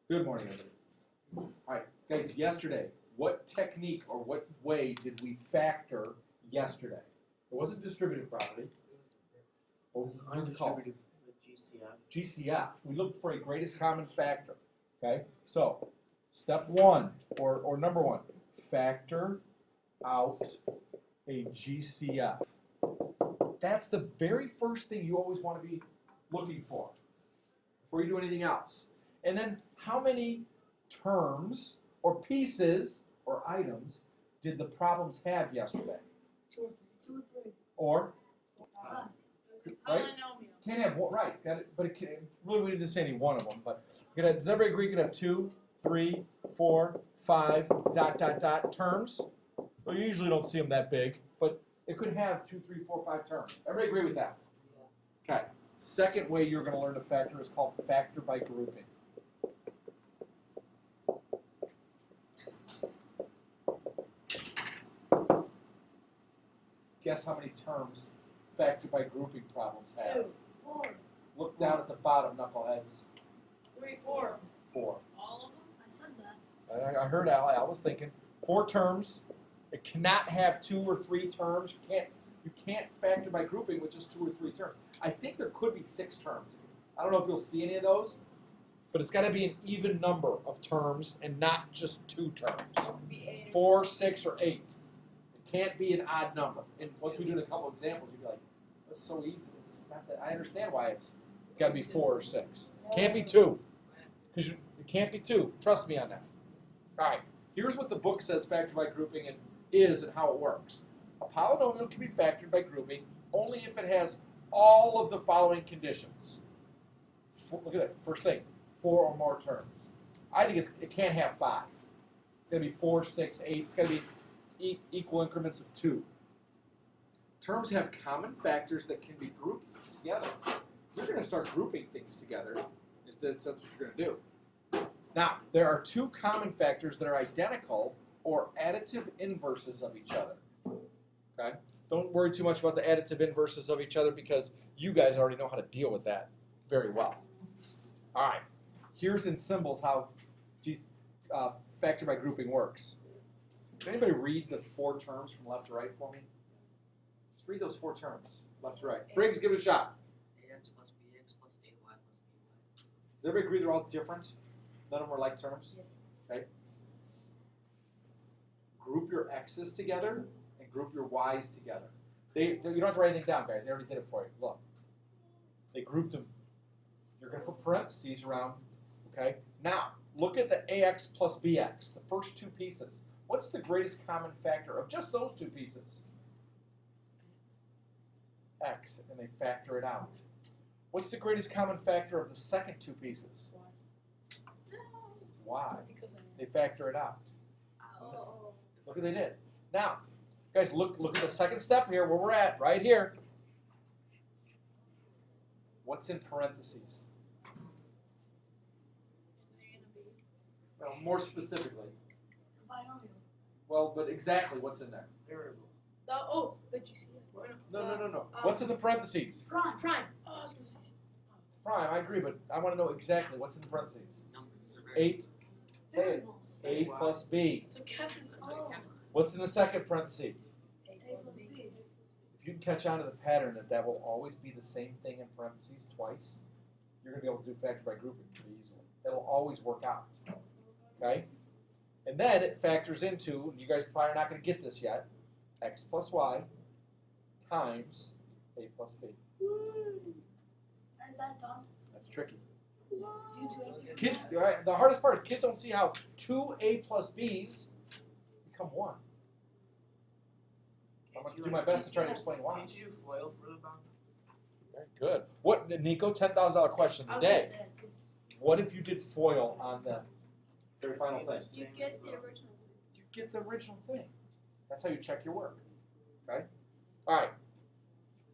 Good morning, everybody. All right, guys, yesterday, what technique or what way did we factor yesterday? It wasn't distributive property. What was it called? Undistributed with GCF. GCF. We looked for a greatest common factor. Okay, so step one, or number one, factor out a GCF. That's the very first thing you always want to be looking for before you do anything else. And then how many terms or pieces or items did the problems have yesterday? Two or three. Or, right? Polynomial. Can't have one, right, but it can, really we didn't say any one of them, but does everybody agree you can have 2, 3, 4, 5, ... terms? Well, you usually don't see them that big, but it could have 2, 3, 4, 5 terms. Everybody agree with that? Okay. Second way you're going to learn to factor is called factor by grouping. Guess how many terms factor by grouping problems have? 2, 4, Look down at the bottom, knuckleheads. 3, 4. 4. All of them? I said that. I heard Al. Al was thinking 4 terms. It cannot have 2 or 3 terms. You can't factor by grouping with just 2 or 3 terms. I think there could be 6 terms. I don't know if you'll see any of those, but it's got to be an even number of terms and not just 2 terms. It could be 8. 4, 6, or 8. It can't be an odd number. And once we do a couple examples, you'll be like, that's so easy. It's not that. I understand why it's got to be 4 or 6. Can't be 2. Because it can't be 2. Trust me on that. All right. Here's what the book says factor by grouping is and how it works. A polynomial can be factored by grouping only if it has all of the following conditions. Look at it. First thing, 4 or more terms. I think it can't have 5. It's going to be 4, 6, 8. It's going to be equal increments of 2. Terms have common factors that can be grouped together. You're going to start grouping things together if that's what you're going to do. Now, there are 2 common factors that are identical or additive inverses of each other. Okay? Don't worry too much about the additive inverses of each other because you guys already know how to deal with that very well. All right. Here's in symbols how factor by grouping works. Can anybody read the 4 terms from left to right for me? Just read those 4 terms, left to right. Briggs, give it a shot. AX plus BX plus AY plus BY. Does everybody agree they're all different? None of them are like terms? Okay. Group your x's together and group your y's together. You don't have to write anything down, guys. They already did it for you. Look. They grouped them. You're going to put parentheses around. Okay. Now, look at the ax plus bx, the first 2 pieces. What's the greatest common factor of just those 2 pieces? X, and they factor it out. What's the greatest common factor of the second 2 pieces? Y. They factor it out. Oh. Look what they did. Now, guys, look at the second step here, where we're at, right here. What's in parentheses? Well, more specifically. Binomial. Well, but exactly what's in there? Variables. The GCF. No. What's in the parentheses? Prime. Oh, I was going to say. It's prime, I agree, but I want to know exactly what's in the parentheses. Numbers. 8. Say it. Variables. A plus B. So Kevin's. Oh. What's in the second parenthesis? A plus B. If you can catch on to the pattern that will always be the same thing in parentheses twice, you're going to be able to do factor by grouping pretty easily. That'll always work out. Okay? And then it factors into, and you guys probably are not going to get this yet, x plus y times a plus b. Is that done? That's tricky. Do you do it? Kids, the hardest part is kids don't see how 2 a plus b's become 1. I'm going to do my best to try to explain why. Can't you do FOIL for the bound? Very good. What, Nico, $10,000 question I was today. gonna say it too. What if you did FOIL on the very final thing? You get the original thing. You get the original thing. That's how you check your work. Okay? All right.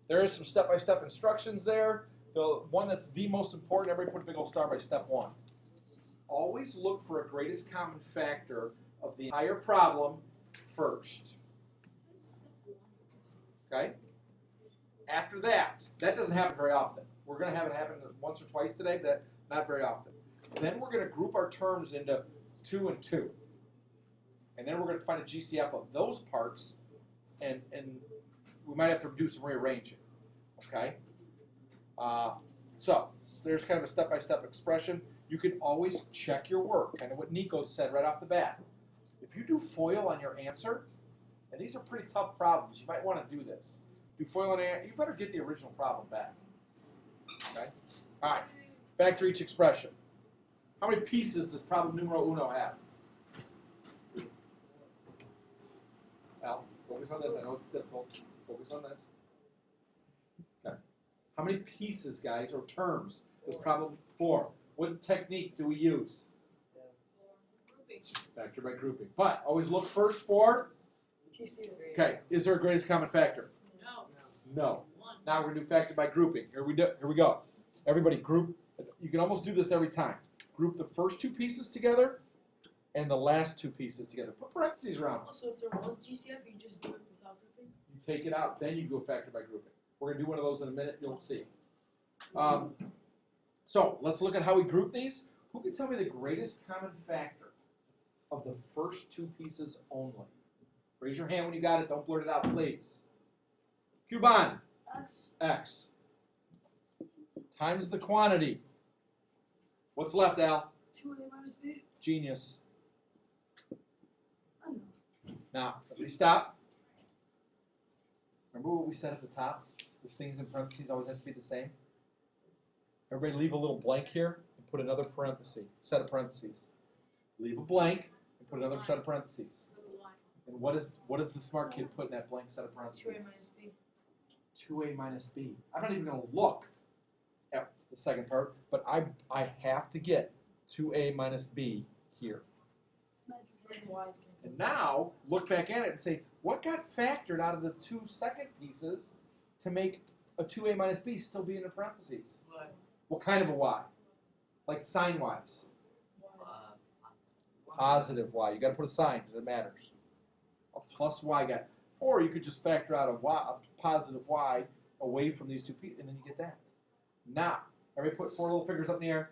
There is some step-by-step instructions there. The one that's the most important, everybody put a big old star by step 1. Always look for a greatest common factor of the entire problem first. Okay? After that, that doesn't happen very often. We're going to have it happen once or twice today, but not very often. Then we're going to group our terms into 2 and 2. And then we're going to find a GCF of those parts, and we might have to do some rearranging. Okay? So there's kind of a step-by-step expression. You can always check your work, kind of what Nico said right off the bat. If you do FOIL on your answer, and these are pretty tough problems, you might want to do this. Do FOIL on your answer, you better get the original problem back. Okay? All right. Factor each expression. How many pieces does problem numero uno have? Al, focus on this. I know it's difficult. Focus on this. Okay. How many pieces, guys, or terms does problem 4? What technique do we use? Factor by grouping. But always look first for? Okay. Is there a greatest common factor? No. No. Now we're going to do factor by grouping. Here we go. Everybody group. You can almost do this every time. Group the first 2 pieces together and the last 2 pieces together. Put parentheses around them. Also, if there was GCF, you just do it without grouping? You take it out, then you go factor by grouping. We're going to do one of those in a minute. You'll see. So let's look at how we group these. Who can tell me the greatest common factor of the first 2 pieces only? Raise your hand when you got it. Don't blurt it out, please. Cuban. X. Times the quantity. What's left, Al? 2a minus b. Genius. I know. Now, everybody stop. Remember what we said at the top? The things in parentheses always have to be the same. Everybody leave a little blank here and put another set of parentheses. Leave a blank and put another set of parentheses. And what does the smart kid put in that blank set of parentheses? 2a minus b. 2a minus b. I'm not even going to look at the second part, but I have to get 2a minus b here. And now, look back at it and say, what got factored out of the 2 second pieces to make a 2a minus b still be in the parentheses? What kind of a y? Like sign-wise. Positive y. You got to put a sign because it matters. A plus y got. Or you could just factor out a positive y away from these 2 pieces, and then you get that. Now, everybody put 4 little fingers up in the air.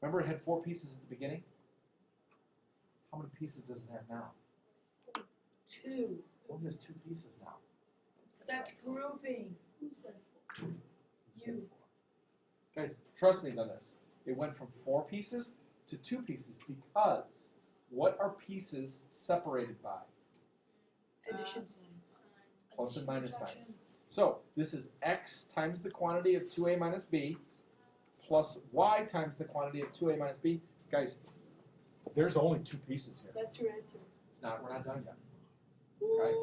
Remember it had 4 pieces at the beginning? How many pieces does it have now? 2. It only has 2 pieces now. That's grouping. Who said 4? You. Guys, trust me on this. It went from 4 pieces to 2 pieces because what are pieces separated by? Addition signs. Plus and minus signs. So this is x times the quantity of 2a minus b plus y times the quantity of 2a minus b. Guys, there's only 2 pieces here. That's your answer. It's not. We're not done yet. Okay?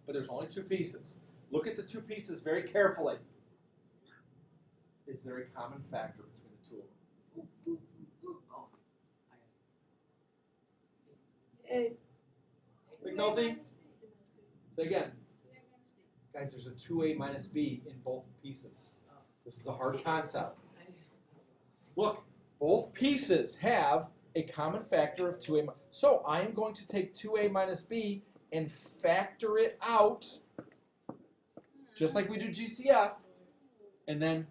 But there's only 2 pieces. Look at the 2 pieces very carefully. Is there a common factor between the 2 of them? A. McNulty? Say again. Guys, there's a 2a minus b in both pieces. This is a hard concept. Look, both pieces have a common factor of 2a. So I am going to take 2a minus b and factor it out, just like we do GCF. And then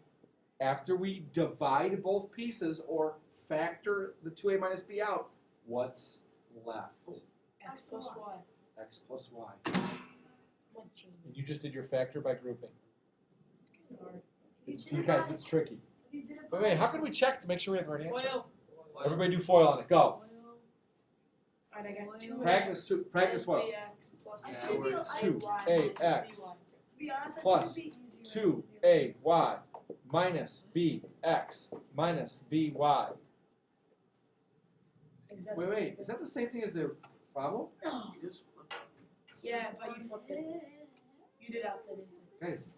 after we divide both pieces or factor the 2a minus b out, what's left? X plus y. X plus y. What change? And you just did your factor by grouping. It's kind of hard. You guys, it's tricky. You did it Wait, how can we check to make sure we have the right answer? Foil. Everybody do FOIL on it. Go. Alright, I got 2. Practice what? Bx plus I Yeah, should be. works. 2ax To be honest, I plus think it'd be easier. 2ay minus bx minus by. Wait, is that the same thing as the problem? No. You just flip it. Yeah, but you flipped it. You did outside inside. Guys,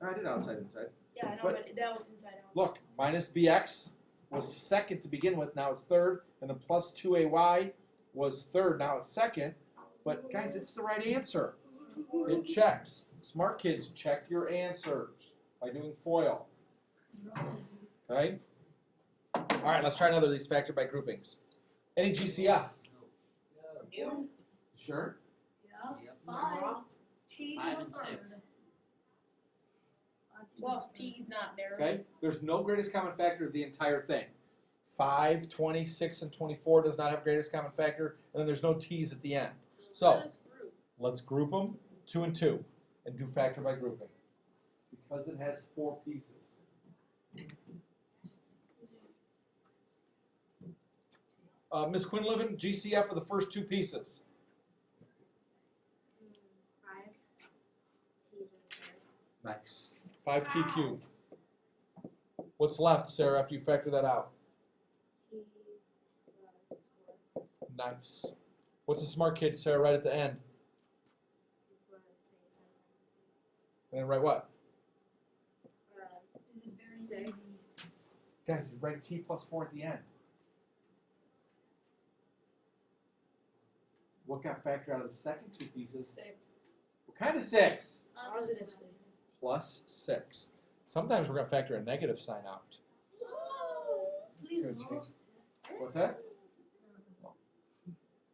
I did outside inside. Yeah, I know, But- but that was inside out. Look, minus bx was second to begin with, now it's third, and the plus 2ay was third, now it's second. But guys, it's the right answer. It checks. Smart kids, check your answers by doing FOIL. Okay? All right, let's try another of these factor by groupings. Any GCF? You? Sure? Yeah. Yep. 5. T to 5 the and 6. third. Plus T not there. Okay? There's no greatest common factor of the entire thing. 5, 20, 6, and 24 does not have greatest common factor, and then there's no t's at the end. So let's group them 2 and 2 and do factor by grouping. Because it has 4 pieces. Ms. Quinlivan, GCF for the first 2 pieces. 5 T. Nice. 5t cubed. What's left, Sarah, after you factor that out? T plus 4 Nice. What's a smart kid, Sarah, right at the end? equals space and parentheses. And then write what? 6. Guys, you write t plus 4 at the end. What got factored out of the second 2 pieces? 6. What kind of 6? Positive 6. Plus 6. Sometimes we're going to factor a negative sign out. Please It's gonna no. change. What's that?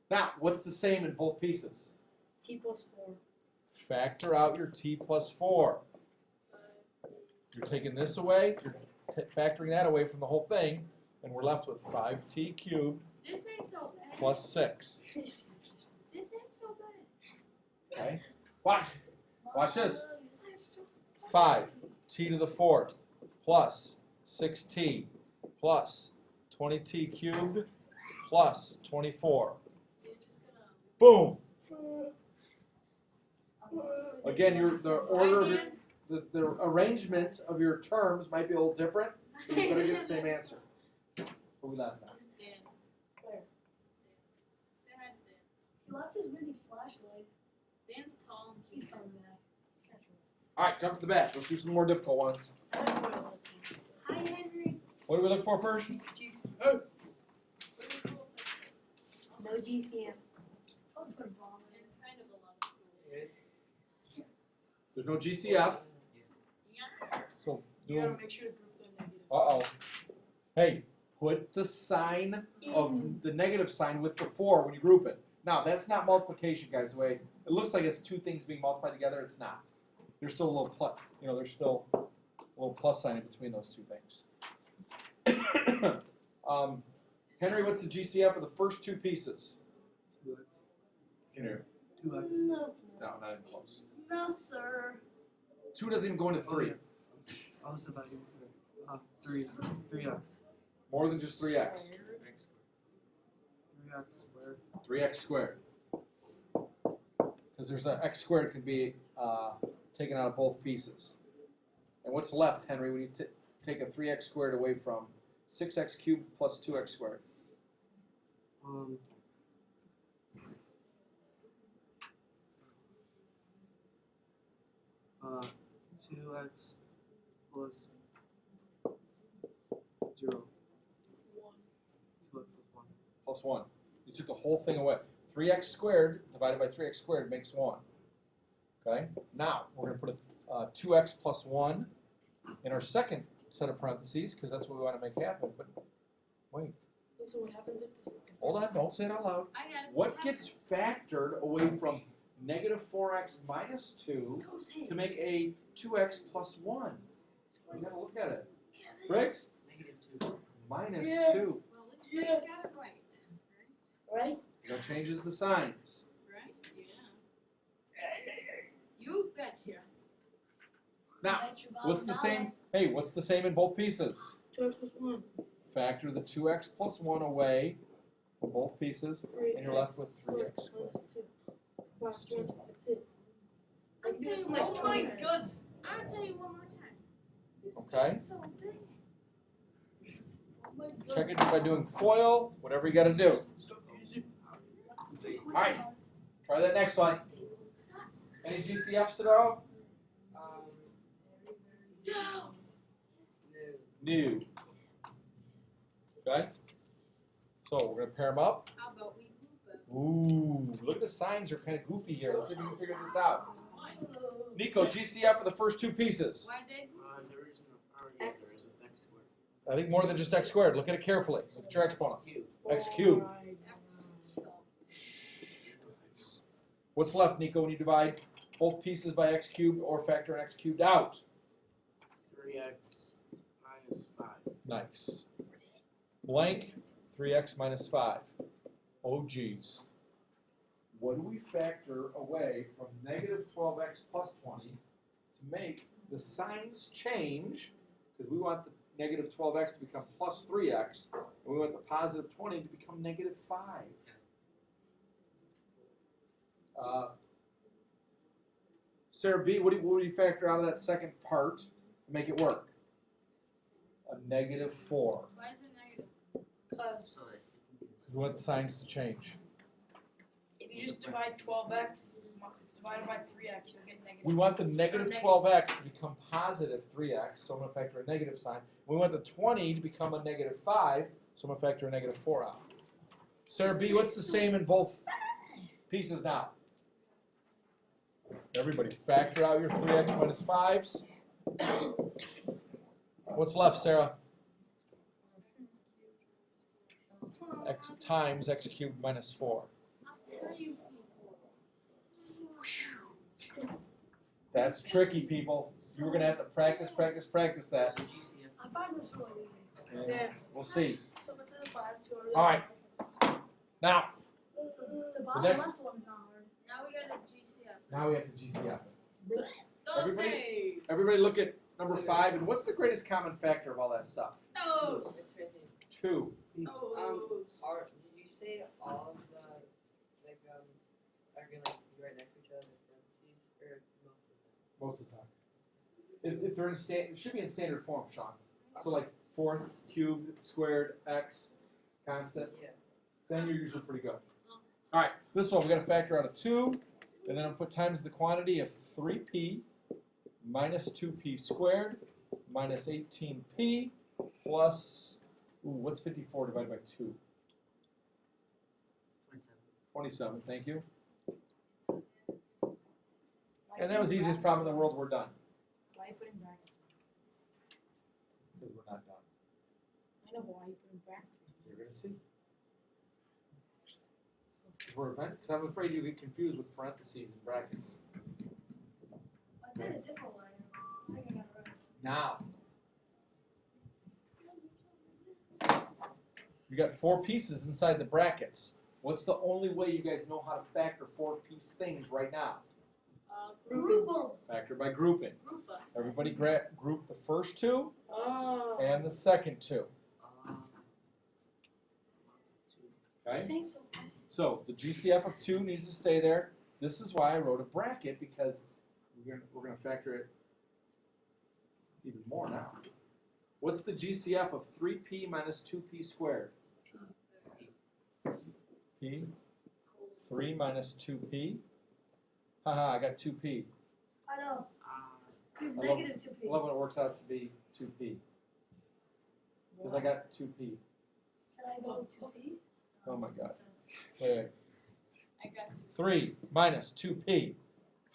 Now, what's the same in both pieces? T plus 4. Factor out your t plus 4. You're taking this away, you're factoring that away from the whole thing, and we're left with 5t cubed This ain't so bad. plus 6. This ain't so bad. Okay? Watch. Watch this. 5 t to the 4th plus 6t plus 20t cubed plus 24. Boom. Again, the order of your, the arrangement of your terms might be a little different, but you're going to get the same answer. What we left now? Dan. Where? Say hi to Dan. He left his mini flashlight. Dan's tall and He's cute. coming back. Catch him. All right, jump to the back. Let's do some more difficult ones. Hi, Henry. What do we look for first? No GCM. Oh, put a bomb in. And kind of a lot of school. There's no GCF. Yeah. So do You gotta them. make sure to group the negative. Uh-oh. Hey, put the sign of the negative sign with the 4 when you group it. Now, that's not multiplication, guys. The way it looks like it's 2 things being multiplied together, it's not. There's still a little plus, there's still a little plus sign in between those 2 things. Henry, what's the GCF of the first 2 pieces? 2x. Can you? 2x. No. No, not even close. No, sir. 2 doesn't even go into 3. I was dividing 3x. More than just 3x. 3x squared. 3x squared. Because there's an x squared can be taken out of both pieces. And what's left, Henry, when you take a 3x squared away from 6x cubed plus 2x squared? 2x plus 0. 2x plus 1. Plus 1. You took the whole thing away. 3x squared divided by 3x squared makes 1. Okay? Now, we're going to put a 2x plus 1 in our second set of parentheses, because that's what we want to make happen. But wait, So what happens if this? hold on, don't say it out loud. I got it. What gets factored away from negative 4x minus 2 Those hands. to make a 2x plus 1? You gotta look at it. Briggs? -2. Minus Yeah. 2. Well, let's Briggs got it right. Right? That changes the signs. Right? Yeah. You betcha. Now, Bet your bottom what's the dollar. same? Hey, what's the same in both pieces? 2x plus 1. Factor the 2x plus 1 away from both pieces, and you're left with 3x squared. Minus 2. Plus 2. That's it. I I'll can do tell this you in like one Oh 20 my minutes. goodness. I'll tell you one more time. This Okay. is so big. Oh my Check it goodness. by doing FOIL, whatever you gotta do. All right. Try that next one. It's not so Any GCFs at all? No. New. Okay? So we're gonna pair them up. How about we group it? Ooh, look at the signs are kind of goofy here. Let's see if we can figure this out. Nico, GCF for the first 2 pieces. Why did There isn't a X. there is, it's x squared. I think more than just x squared. Look at it carefully. Look at your exponents. X cubed. X? What's left, Nico, when you divide both pieces by x cubed or factor an x cubed out? 3x minus 5. Nice. Blank 3x minus 5. Oh geez. What do we factor away from negative 12x plus 20 to make the signs change? Because we want the negative 12x to become plus 3x, and we want the positive 20 to become negative 5. Sarah B, what do you factor out of that second part to make it work? A negative 4. Why is it negative? Because So that it can be Because we want the signs to change. if you just divide 12x divided by 3x, you'll get negative. We want the negative 12x to become positive 3x, so I'm going to factor a negative sign. We want the 20 to become a negative 5, so I'm going to factor a negative 4 out. Sarah B, what's the same in both pieces now? Everybody, factor out your 3x minus 5s. What's left, Sarah? X times x cubed minus 4. I'll tell you. That's tricky, people. You're going to have to practice that. So GCF. I find this really easy. And we'll see. So what's in the 5 to All right. Now, The bottom next- left one's not hard. Now we got a GCF. now we have to GCF it. Don't Everybody- say Everybody look at number 5, and what's the greatest common factor of all that stuff? those. 2. Those. Are did you say all of the like are gonna like be right next to each other in parentheses or most of them? Most of the time. If they're in it should be in standard form, Sean. So like 4th, cubed, squared, x, constant. Yeah. Then you're usually pretty good. All right, this one we got to factor out a 2, and then I'll put times the quantity of 3p minus 2p squared minus 18p plus, what's 54 divided by 2? 27, thank you. And that was the easiest problem in the world. We're done. Why you put in brackets? Because we're not done. I know, but why you put in brackets? You're going to see. Because I'm afraid you get confused with parentheses and brackets. I did a different way. I think I got it right. Now, you got 4 pieces inside the brackets. What's the only way you guys know how to factor 4-piece things right now? Group 'em. Factor by grouping. Groupa. Everybody group the first 2 Oh. and the second 2. Okay? Saying so. So the GCF of 2 needs to stay there. This is why I wrote a bracket, because we're going to factor it even more now. What's the GCF of 3p minus 2p squared? P. 3 minus 2p. Haha, I got 2p. I know. I love- Negative 2p. I love when it works out to be 2p. Because I got 2p. Can I go 2p? Oh my god. Wait. I got 2. 3 minus 2p.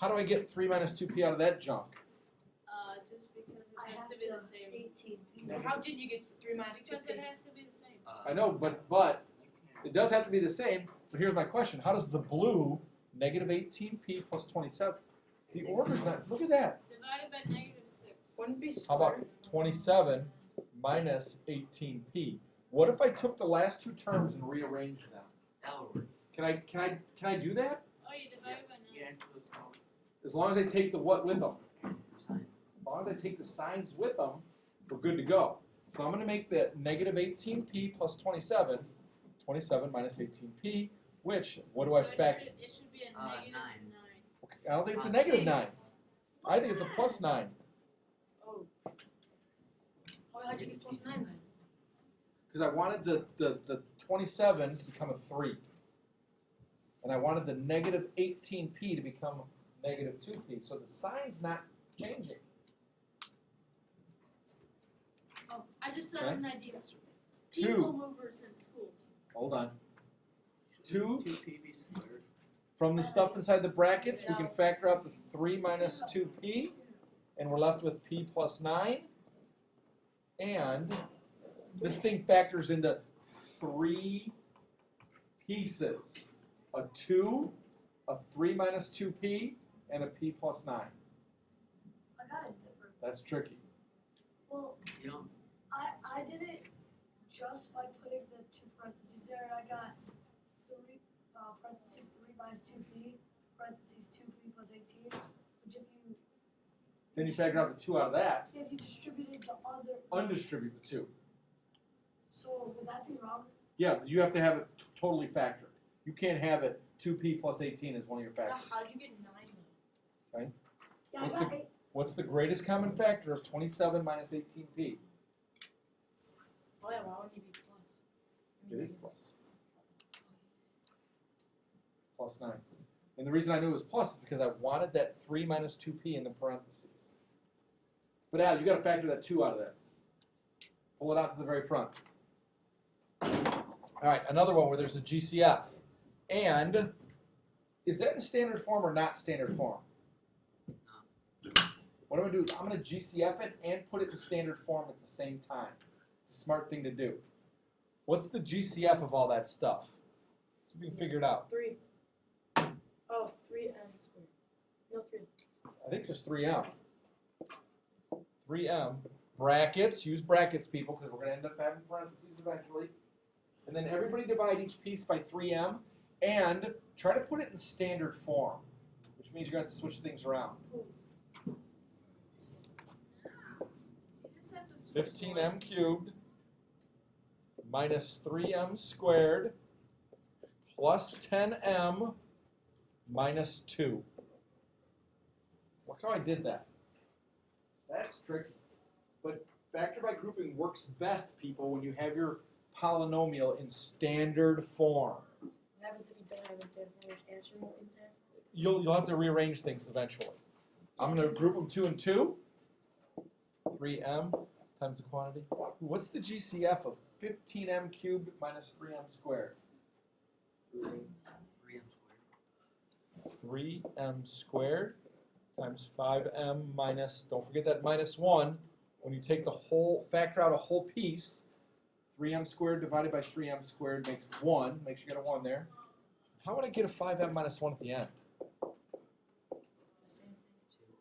How do I get 3 minus 2p out of that junk? Just because it I has have to be the same. 18p. Well, how did you get 3 minus 2p? Because it has to be the same. I know, but it does have to be the same. But here's my question. How does the blue negative 18p plus 27? The order's not, look at that. Divided by negative 6. Wouldn't be How squared. about 27 minus 18p? What if I took the last 2 terms and rearranged them? That would work. Can I do that? Oh, you divided by 9. Yeah, into the small As long as I take the what with them. sign. As long as I take the signs with them, we're good to go. So I'm going to make the negative 18p plus 27, 27 minus 18p, which, what do I So factor? it should be a negative 9. 9. I don't think it's a negative 9. I think it's a plus 9. Oh. Oh, how'd you get plus 9 then? Because I wanted the 27 to become a 3. And I wanted the negative 18p to become negative 2p. So the sign's not changing. Oh, I just saw Okay. an idea. 2. People movers in schools. Hold on. 2 2p squared. from the stuff inside the brackets, we can factor out the 3 minus 2p, and we're left with p plus 9. And this thing factors into 3 pieces. A 2, a 3 minus 2p, and a p plus 9. I got it different. That's tricky. Well, You know, I did it just by putting the two parentheses there, and I got 3 parentheses 3 minus 2p parentheses 2p plus 18. Which if you Then you factor out the 2 out of that, see if you distributed the other, undistribute the 2. so would that be wrong? Yeah, you have to have it totally factored. You can't have it 2p plus 18 as one of your Now, factors. how'd you get 9? Yeah, What's I got 8. What's the greatest common factor of 27 minus 18p? Oh yeah, why wouldn't you be plus? It is plus. Plus 9. And the reason I knew it was plus is because I wanted that 3 minus 2p in the parentheses. But Al, you got to factor that 2 out of there. Pull it out to the very front. All right, another one where there's a GCF. And is that in standard form or not standard form? What I'm going to do is I'm going to GCF it and put it in standard form at the same time. It's a smart thing to do. What's the GCF of all that stuff? See if we can figure it out. 3. Oh, 3m squared. No, 3. I think just 3m. 3m. Brackets. Use brackets, people, because we're going to end up having parentheses eventually. And then everybody divide each piece by 3m and try to put it in standard form, which means you're going to have to switch things around. You just have to switch 15m cubed minus 3m squared plus 10m minus 2. Look how I did that. That's tricky. But factor by grouping works best, people, when you have your polynomial in standard form. What happens if you don't have instead of answer more instead? You'll have to rearrange things eventually. I'm going to group them 2 and 2. 3m times the quantity. What's the GCF of 15m cubed minus 3m squared? 3m squared. 3m squared times 5m minus, don't forget that minus 1. When you take the whole, factor out a whole piece, 3m squared divided by 3m squared makes 1. Make sure you got a 1 there. How would I get a 5m minus 1 at the end? It's the same thing.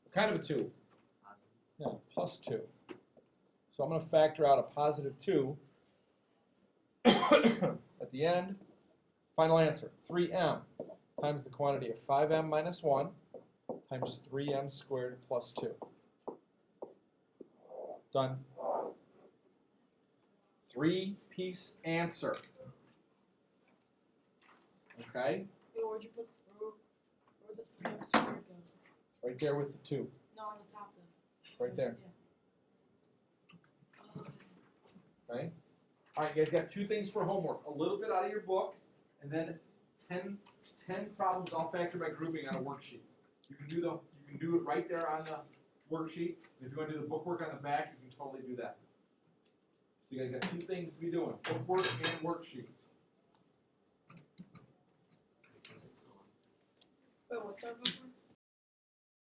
What kind of a 2? Positive. Yeah, plus 2. So I'm going to factor out a positive 2 at the end. Final answer, 3m times the quantity of 5m minus 1 times 3m squared plus 2. Done. 3-piece answer. Okay, Wait, where'd you put where'd the 3m squared go? right there with the 2. No, on the top though. Right there. Yeah. Okay. All right, you guys got 2 things for homework. A little bit out of your book, and then 10 problems all factored by grouping on a worksheet. You can do it right there on the worksheet. If you want to do the bookwork on the back, you can totally do that. So you guys got 2 things to be doing: bookwork and worksheet. Wait, what's our bookwork?